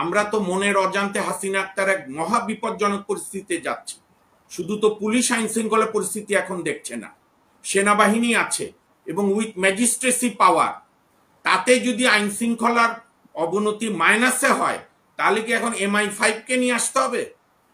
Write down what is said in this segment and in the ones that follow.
আমরা তো মনের অজান্তে হাসিনা আক্তার এক মহা বিপজ্জনক পরিস্থিতিতে যাচ্ছি। শুধু তো পুলিশ আইন শৃঙ্খলা পরিস্থিতি এখন দেখছে না, সেনাবাহিনী আছে এবং উইথ ম্যাজিস্ট্রেসি পাওয়ার। তাতে যদি আইন শৃঙ্খলার অবনতি মাইনাসে হয়, তাহলে কি এখন MI5-কে নিয়ে আসতে হবে?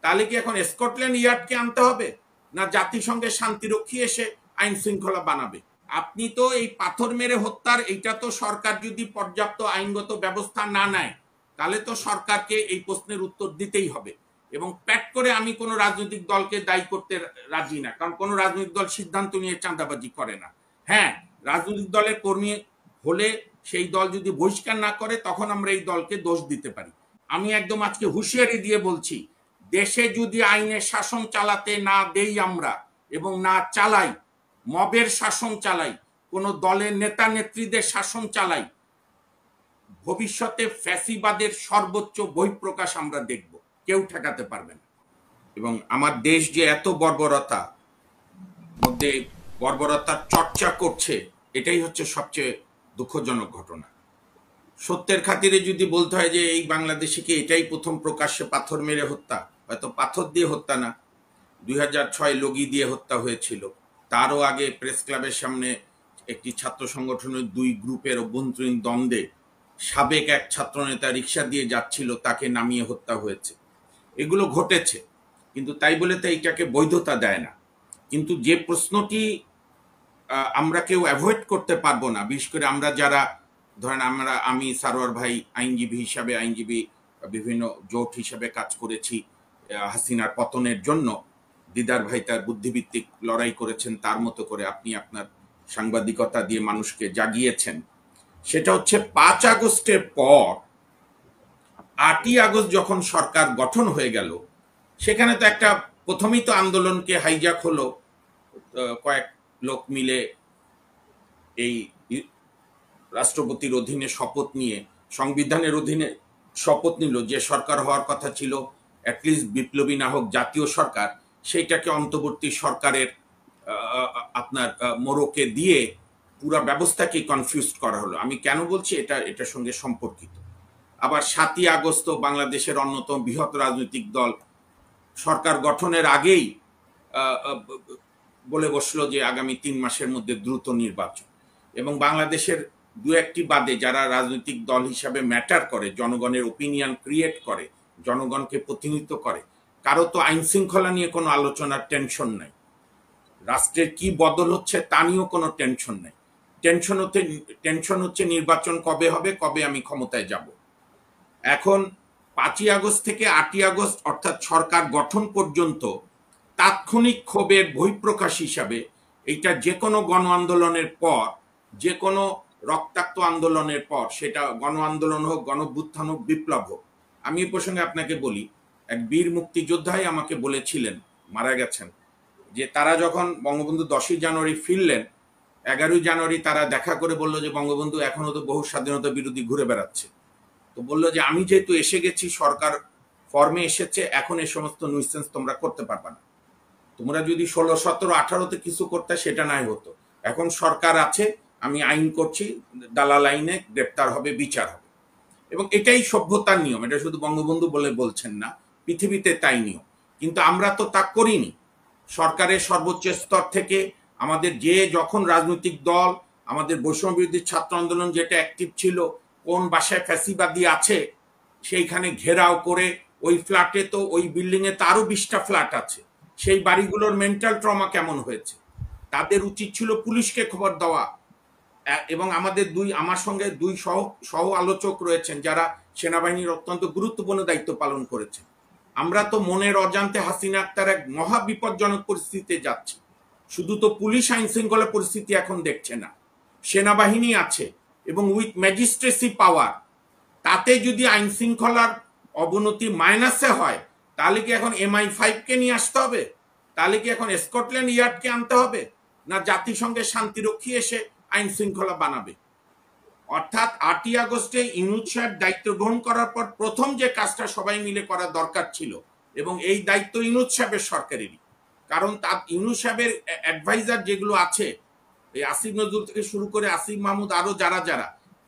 তাহলে কি এখন স্কটল্যান্ড ইয়ার্ডকে আনতে হবে? না জাতিসংঘের শান্তিরক্ষী এসে আইন শৃঙ্খলা বানাবে? আপনি তো এই পাথর মেরে হত্যার এইটা তো সরকার যদি পর্যাপ্ত আইনগত ব্যবস্থা না নেয়, তাহলে তো সরকারকে এই প্রশ্নের উত্তর দিতেই হবে। এবং প্যাট করে আমি কোনো রাজনৈতিক দলকে দায়ী করতে রাজি না, কারণ কোনো রাজনৈতিক দল সিদ্ধান্ত নিয়ে চাঁদাবাজি করে না। হ্যাঁ, রাজনৈতিক দলের কর্মী হলে সেই দল যদি বহিষ্কার না করে, তখন আমরা এই দলকে দোষ দিতে পারি। আমি একদম আজকে হুঁশিয়ারি দিয়ে বলছি, দেশে যদি আইনের শাসন চালাতে না দেই আমরা এবং না চালাই, মবের শাসন চালাই, কোনো দলের নেতা নেত্রীদের শাসন চালাই, ভবিষ্যতে ফ্যাসিবাদের সর্বোচ্চ বহিঃপ্রকাশ আমরা দেখব, কেউ ঠেকাতে পারবে না। এবং আমার দেশ যে এত বর্বরতার মধ্যে বর্বরতার চর্চা করছে, এটাই হচ্ছে সবচেয়ে দুঃখজনক ঘটনা। সত্যের খাতিরে যদি বলতে হয় যে এই বাংলাদেশে কি এটাই প্রথম প্রকাশ্যে পাথর মেরে হত্যা, হয়তো পাথর দিয়ে হত্যা না, 2006 লগি দিয়ে হত্যা হয়েছিল। তারও আগে প্রেস ক্লাবের সামনে একটি ছাত্র সংগঠনের দুই গ্রুপের অভ্যন্তরীণ দ্বন্দ্বে সাবেক এক ছাত্রনেতা রিক্সা দিয়ে যাচ্ছিল, তাকে নামিয়ে হত্যা হয়েছে। এগুলো ঘটেছে, কিন্তু তাই বলে তো এইটাকে বৈধতা দেয় না। কিন্তু যে প্রশ্নটি আমরা কেউ অ্যাভয়েড করতে পারবো না, বিশেষ করে আমরা যারা ধরেন আমি সারোয়ার ভাই আইনজীবী হিসাবে, আইনজীবী বিভিন্ন জোট হিসাবে কাজ করেছি হাসিনার পতনের জন্য। দিদার ভাই তার বুদ্ধিভিত্তিক লড়াই করেছেন তার মতো করে, আপনি আপনার সাংবাদিকতা দিয়ে মানুষকে জাগিয়েছেন। সেটা হচ্ছে 5 আগস্টের পর 8ই আগস্ট যখন সরকার গঠন হয়ে গেল, সেখানে তো একটা প্রথমেই তো আন্দোলনকে হাইজ্যাক হলো, কয়েক লোক মিলে এই রাষ্ট্রপতির অধীনে শপথ নিয়ে, সংবিধানের অধীনে শপথ নিল যে সরকার হওয়ার কথা ছিল অ্যাটলিস্ট বিপ্লবী না হোক জাতীয় সরকার, সেইটাকে অন্তর্বর্তী সরকারের আপনার মোড়কে দিয়ে পুরা ব্যবস্থাকে কনফিউজ করা হলো। আমি কেন বলছি এটার সঙ্গে সম্পর্কিত। আবার 7ই আগস্ট বাংলাদেশের অন্যতম বৃহৎ রাজনৈতিক দল সরকার গঠনের আগেই বলে বসলো যে আগামী 3 মাসের মধ্যে দ্রুত নির্বাচন। এবং বাংলাদেশের দু একটি বাদে যারা রাজনৈতিক দল হিসাবে ম্যাটার করে, জনগণের ওপিনিয়ন ক্রিয়েট করে, জনগণকে প্রতিনিধিত্ব করে, কারো তো আইন শৃঙ্খলা নিয়ে কোনো আলোচনার টেনশন নাই, রাষ্ট্রের কি বদল হচ্ছে তা নিয়েও কোনো টেনশন নাই। টেনশন হচ্ছে নির্বাচন কবে হবে, কবে আমি ক্ষমতায় যাব। এখন 5ই আগস্ট থেকে 8ই আগস্ট অর্থাৎ সরকার গঠন পর্যন্ত তাৎক্ষণিক ক্ষোভের বহিঃপ্রকাশ হিসাবে এইটা যে কোনো গণ আন্দোলনের পর, যে কোনো রক্তাক্ত আন্দোলনের পর, সেটা গণ আন্দোলন হোক, গণভ্যুত্থান হোক, বিপ্লব হোক। আমি এই প্রসঙ্গে আপনাকে বলি, এক বীর মুক্তিযোদ্ধাই আমাকে বলেছিলেন, মারা গেছেন, যে তারা যখন বঙ্গবন্ধু 10ই জানুয়ারি ফিরলেন, 11ই জানুয়ারি তারা দেখা করে বলল যে বঙ্গবন্ধু এখনো তো বহু স্বাধীনতা বিরোধী ঘুরে বেড়াচ্ছে। তো বললো যে আমি যেহেতু এসে গেছি, সরকার ফর্মে এসেছে, এখন এই সমস্ত নুইসেন্স তোমরা করতে পারবে না। তোমরা যদি 16, 17, 18-তে কিছু করতে সেটা নাই হতো। এখন সরকার আছে, আমি আইন করছি, দালাল আইনে গ্রেপ্তার হবে, বিচার হবে। এবং এটাই সভ্যতার নিয়ম, এটা শুধু বঙ্গবন্ধু বলে বলছেন না, পৃথিবীতে তাই নিয়ম। কিন্তু আমরা তো তা করিনি। সরকারের সর্বোচ্চ স্তর থেকে আমাদের যখন রাজনৈতিক দল, আমাদের বৈষম্য বিরোধী ছাত্র আন্দোলন যেটা অ্যাক্টিভ ছিল, কোন বাসায় ফ্যাসিবাদী আছে সেইখানে ঘেরাও করে, ওই ফ্ল্যাটে তো, ওই বিল্ডিংয়ে তো আরো 20টা ফ্ল্যাট আছে, সেই বাড়িগুলোর মেন্টাল ট্রমা কেমন হয়েছে, তাদের উচিত ছিল পুলিশকে খবর দেওয়া। এবং আমার সঙ্গে দুই সহ আলোচক রয়েছেন যারা সেনাবাহিনীর অত্যন্ত গুরুত্বপূর্ণ দায়িত্ব পালন করেছেন। আমরা তো মনের অজান্তে হাসিনা আক্তার এক মহা বিপজ্জনক পরিস্থিতিতে যাচ্ছি। শুধু তো পুলিশ আইন শৃঙ্খলা পরিস্থিতি এখন দেখছে না, সেনাবাহিনী আছে এবং উইথ ম্যাজিস্ট্রেসি পাওয়ার। তাতে যদি আইন শৃঙ্খলার অবনতি মাইনাসে হয়, তাহলে কি এখন MI5-কে নিয়ে আসতে হবে? তাহলে কি এখন স্কটল্যান্ড ইয়ার্ডকে আনতে হবে? না জাতিসংঘের শান্তিরক্ষী এসে আইন শৃঙ্খলা বানাবে? অর্থাৎ 8ই আগস্টে ইউনূস সাহেব দায়িত্ব গ্রহণ করার পর প্রথম যে কাজটা সবাই মিলে করা দরকার ছিল, এবং এই দায়িত্ব ইউনূস সাহেবের সরকারেরই, কারণ তার ইউনূস সাহেবের অ্যাডভাইজার যেগুলো আছে, এই আসিফ নজরুল থেকে শুরু করে আসিফ মাহমুদ, আরো যারা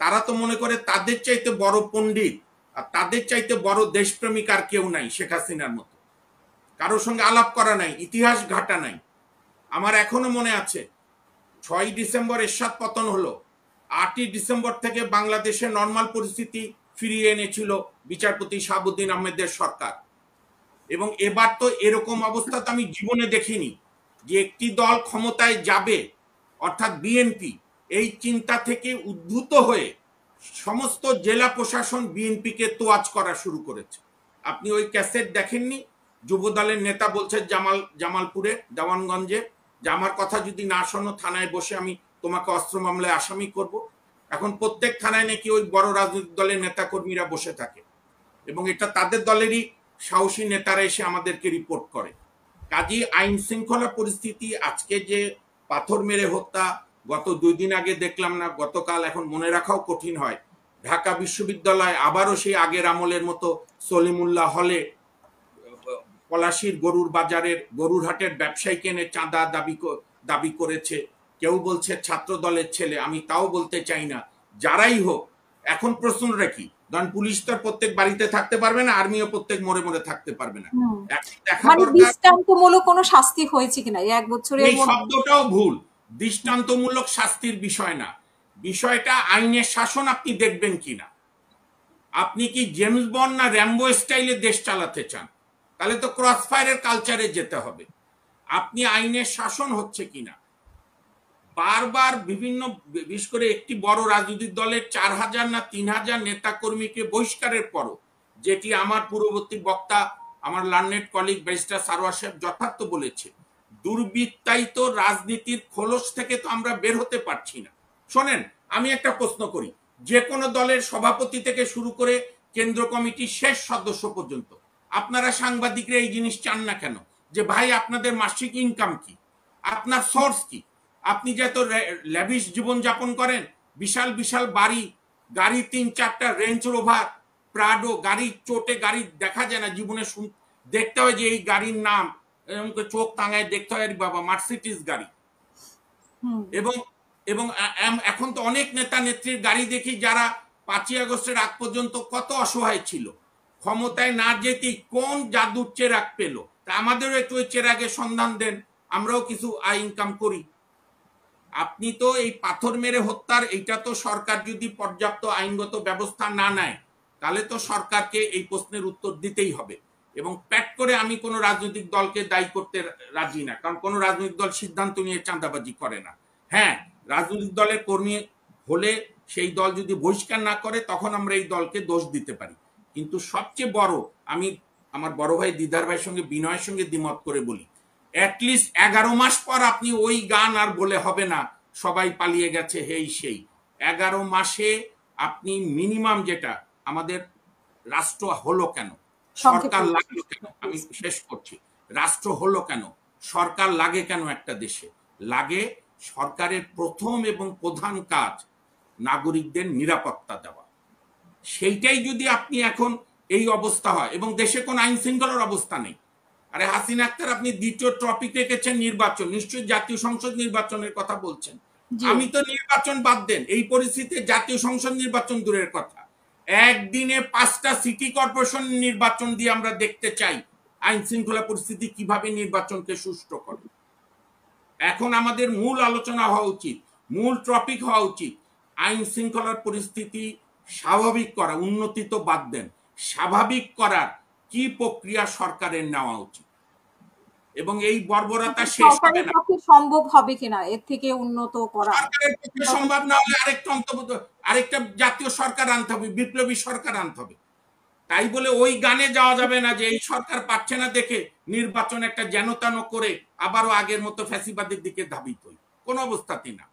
তারা তো মনে করে তাদের চাইতে বড় পণ্ডিত আর তাদের চাইতে বড় দেশপ্রেমিক আর কেউ নাই শেখ হাসিনার মতো। কারোর সঙ্গে আলাপ করা নাই, ইতিহাস ঘাটা নাই। আমার এখনো মনে আছে 6ই ডিসেম্বর এরশাদ পতন হলো, 8ই ডিসেম্বর থেকে বাংলাদেশে নর্মাল পরিস্থিতি ফিরিয়ে এনেছিল বিচারপতি শাহাবুদ্দিন আহমেদের সরকার। এবং এবার তো এরকম অবস্থা তো আমি জীবনে দেখিনি যে একটি দল ক্ষমতায় যাবে, অর্থাৎ বিএনপি, এই চিন্তা থেকে উদ্ভূত হয়ে সমস্ত জেলা প্রশাসন বিএনপিকে তোয়াজ করা শুরু করেছে। আপনি ওই ক্যাসেট দেখেননি? যুবদলের নেতা বলছে জামালপুরে, দেওয়ানগঞ্জে, যে আমার কথা যদি না শোনো থানায় বসে আমি তোমাকে অস্ত্র মামলায় আসামি করব। এখন প্রত্যেক থানায় নাকি ওই বড় রাজনৈতিক দলের নেতা কর্মীরা বসে থাকে এবং এটা তাদের দলেরই সাহসী নেতারা এসে আমাদেরকে রিপোর্ট করে। কাজী আইন শৃঙ্খলা পরিস্থিতি আজকে যে পাথর মেরে হত্যা, গত 2 দিন আগে দেখলাম না, গতকাল, এখন মনে রাখাও কঠিন হয়, ঢাকা বিশ্ববিদ্যালয় আবারও সেই আগের আমলের মতো সলিমুল্লাহ হলে পলাশীর গরুর বাজারের গরুরহাটের ব্যবসায়ী কেনে চাঁদা দাবি করেছে। কেউ বলছে ছাত্র দলের ছেলে, আমি তাও বলতে চাই না, যারাই হোক। এখন প্রশ্নটা কি, কারণ পুলিশ তো প্রত্যেক বাড়িতে থাকতে পারবে না, আর্মিও প্রত্যেক মোড়ে মোড়ে থাকতে পারবে না। মানে দৃষ্টান্তমূলক কোনো শাস্তি হয়েছে কিনা এই 1 বছরে, এই শব্দটাও ভুল। দৃষ্টান্তমূলক শাস্তির বিষয় না, বিষয়টা আইনের শাসন আপনি দেখবেন কিনা। আপনি কি জেমস বন্ড না র্যাম্বো স্টাইলে দেশ চালাতে চান? তাহলে তো ক্রস ফায়ারের কালচারে যেতে হবে। আপনি আইনের শাসন হচ্ছে কিনা। বারবার বিভিন্ন, বিশেষ করে একটি বড় রাজনৈতিক দলের 4000 না 3000 নেতা কর্মীকে বহিষ্কারের পরও, যেটি আমার পূর্ববর্তী বক্তা আমার লার্নেড কলিগ ব্যারিস্টার সারোয়ার সাহেব যথার্থ বলেছে, দুর্বৃত্তায়িত রাজনীতির খোলস থেকে তো আমরা বের হতে পারছি না। শোনেন, আমি একটা প্রশ্ন করি, যে কোনো দলের সভাপতি থেকে শুরু করে কেন্দ্র কমিটির শেষ সদস্য পর্যন্ত, আপনারা সাংবাদিকরা এই জিনিস চান না কেন যে ভাই আপনাদের মাসিক ইনকাম কি, আপনার সোর্স কি? আপনি যে এত ল্যাভিশ জীবনযাপন করেন, বিশাল বিশাল বাড়ি, গাড়ি 3-4টা রেঞ্জ রোভার, প্রাডো গাড়ি, চোটে গাড়ি দেখা যায় না জীবনে, দেখতে হয় যে এই গাড়ির নাম, চোখ টাঙায় দেখতে হয় বাবা মার্সিডিজ গাড়ি। এবং এবং এখন তো অনেক নেতা নেত্রীর গাড়ি দেখি যারা 5ই আগস্টের আগ পর্যন্ত কত অসহায় ছিল, ক্ষমতায় না যেতেই কোন জাদুর চেরাগ পেল। তা আমাদেরও একটু ওই চেরাগের সন্ধান দেন, আমরাও কিছু আয় ইনকাম করি। আপনি তো এই পাথর মেরে হত্যার, এইটা তো সরকার যদি পর্যাপ্ত আইনগত ব্যবস্থা না নেয় তাহলে তো সরকারকে এই প্রশ্নের উত্তর দিতেই হবে। এবং প্যাট করে আমি কোনো রাজনৈতিক দলকে দায়ী করতে রাজি না, কারণ কোনো রাজনৈতিক দল সিদ্ধান্ত নিয়ে চাঁদাবাজি করে না। হ্যাঁ, রাজনৈতিক দলের কর্মী হলে সেই দল যদি বহিষ্কার না করে তখন আমরা এই দলকে দোষ দিতে পারি। কিন্তু সবচেয়ে বড়, আমি আমার বড় ভাই দিদার ভাইয়ের সঙ্গে বিনয়ের সঙ্গে দ্বিমত করে বলি, অ্যাটলিস্ট 11 মাস পর আপনি ওই গান আর বলে হবে না সবাই পালিয়ে গেছে হেই সেই। 11 মাসে আপনি মিনিমাম, যেটা আমাদের রাষ্ট্র হলো কেন, সরকার লাগলো কেন, আমি শেষ করছি, রাষ্ট্র হলো কেন, সরকার লাগে কেন একটা দেশে? লাগে, সরকারের প্রথম এবং প্রধান কাজ নাগরিকদের নিরাপত্তা দেওয়া। সেইটাই যদি আপনি এখন এই অবস্থা হয়, এবং দেশে কোন আইন শৃঙ্খলার অবস্থা নেই। আরে হাসিনা আক্তার, আপনি দ্বিতীয় টপিক রেখেছেন নির্বাচন, নিশ্চয়ই জাতীয় সংসদ নির্বাচনের কথা বলছেন। আমি তো নির্বাচন বাদ দেন, এই পরিস্থিতিতে জাতীয় সংসদ নির্বাচন দূরের কথা, একদিনে 5টা সিটি কর্পোরেশন নির্বাচন দিয়ে আমরা দেখতে চাই আইন শৃঙ্খলা পরিস্থিতি কিভাবে নির্বাচনকে সুষ্ঠু করে। এখন আমাদের মূল আলোচনা হওয়া উচিত, মূল টপিক হওয়া উচিত আইন শৃঙ্খলার পরিস্থিতি স্বাভাবিক করা, উন্নতি তো বাদ দেন, স্বাভাবিক করার কি প্রক্রিয়া সরকারের নেওয়া উচিত। এবং এই বর্বরতা শেষ হবে না, সম্ভব হবে কিনা এর থেকে উন্নত করা, সরকারের পক্ষে সম্ভব না হলে আরেকটা জাতীয় সরকার আনতে হবে, বিপ্লবী সরকার আনতে হবে। তাই বলে ওই গানে যাওয়া যাবে না যে এই সরকার পাচ্ছে না দেখে নির্বাচন একটা যেনতেন করে আবারও আগের মতো ফ্যাসিবাদের দিকে ধাবিত হই, কোন অবস্থাতেই না।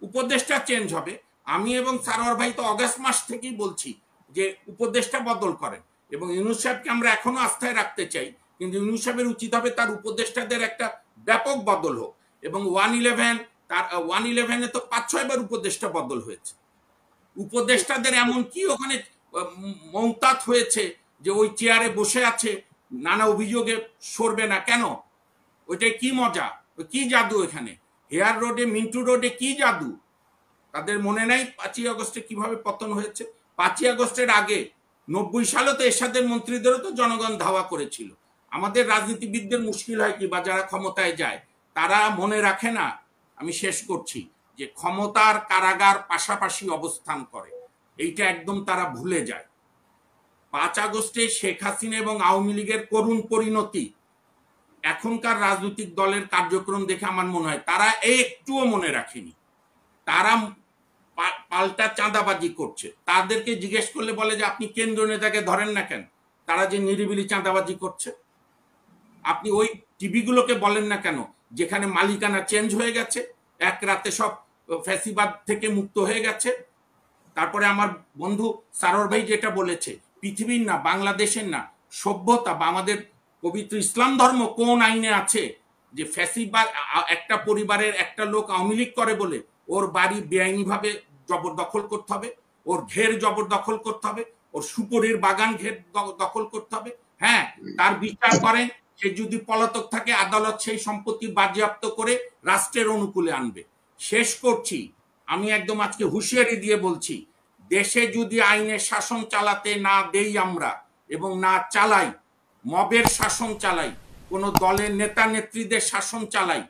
উপদেষ্টা চেঞ্জ হবে, আমি এবং সারোয়ার ভাই তো অগাস্ট মাস থেকেই বলছি যে উপদেষ্টা বদল করেন, এবং ইউনূস সাহেবকে আমরা এখনো আস্থায় রাখতে চাই, কিন্তু ইউনূস সাহেবের উচিত হবে তার উপদেষ্টাদের একটা ব্যাপক বদল হোক। এবং 111 তো 5-6 বার উপদেষ্টা বদল হয়েছে। উপদেষ্টাদের এমন কি ওখানে মৌতাত হয়েছে যে ওই চেয়ারে বসে আছে, নানা অভিযোগে সরবে না কেন? ওইটাই কি মজা, কি জাদু এখানে? হেয়ার রোডে, মিন্টু রোডে কি জাদু? তাদের মনে নাই 5ই আগস্টে কিভাবে পতন হয়েছে? 5ই আগস্টের আগে 90 সালে তো এরশাদের মন্ত্রীদেরও তো জনগণ ধাওয়া করেছিল। আমাদের রাজনীতিবিদদের মুশকিল হয় কি, বা যারা ক্ষমতায় যায় তারা মনে রাখে না, আমি শেষ করছি, যে ক্ষমতার কারাগার পাশাপাশি অবস্থান করে, এইটা একদম তারা ভুলে যায়। 5 আগস্টে শেখ হাসিনা এবং আওয়ামী লীগের করুণ পরিণতি এখনকার রাজনৈতিক দলের কার্যক্রম দেখে আমার মনে হয় তারা একটুও মনে রাখেনি। তারা পাল্টা চাঁদাবাজি করছে। তাদেরকে জিজ্ঞেস করলে বলে যে আপনি কেন্দ্রীয় নেতাকে ধরেন না কেন, তারা যে নিরিবিলি চাঁদাবাজি করছে। আপনি ওই টিভিগুলোকে বলেন না কেন যেখানে মালিকানা চেঞ্জ হয়ে গেছে, এক রাতে সব ফ্যাসিবাদ থেকে মুক্ত হয়ে গেছে। তারপরে আমার বন্ধু সারোর ভাই যেটা বলেছে, পৃথিবীর না, বাংলাদেশের না, সভ্যতা বা আমাদের পবিত্র ইসলাম ধর্ম কোন আইনে আছে যে ফ্যাসিবাদ একটা পরিবারের একটা লোক আওয়ামী লীগ করে বলে ওর বাড়ি বেআইনিভাবে জবরদখল করতে হবে, ওর ঘের জবরদখল করতে হবে, ওর সুপরির বাগান ঘের দখল করতে হবে? হ্যাঁ, তার বিচার করেন, সে যদি পলাতক থাকে আদালত সেই সম্পত্তি বাজেয়াপ্ত করে রাষ্ট্রের অনুকূলে আনবে। শেষ করছি, আমি একদম আজকে হুঁশিয়ারি দিয়ে বলছি, দেশে যদি আইনের শাসন চালাতে না দেই আমরা এবং না চালাই, মবের শাসন চালাই, কোন দলের নেতা নেত্রীদের শাসন চালাই,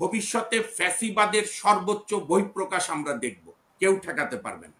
ভবিষ্যতে ফ্যাসিবাদের সর্বোচ্চ বহিঃপ্রকাশ আমরা দেখব, কেউ ঠেকাতে পারবে না।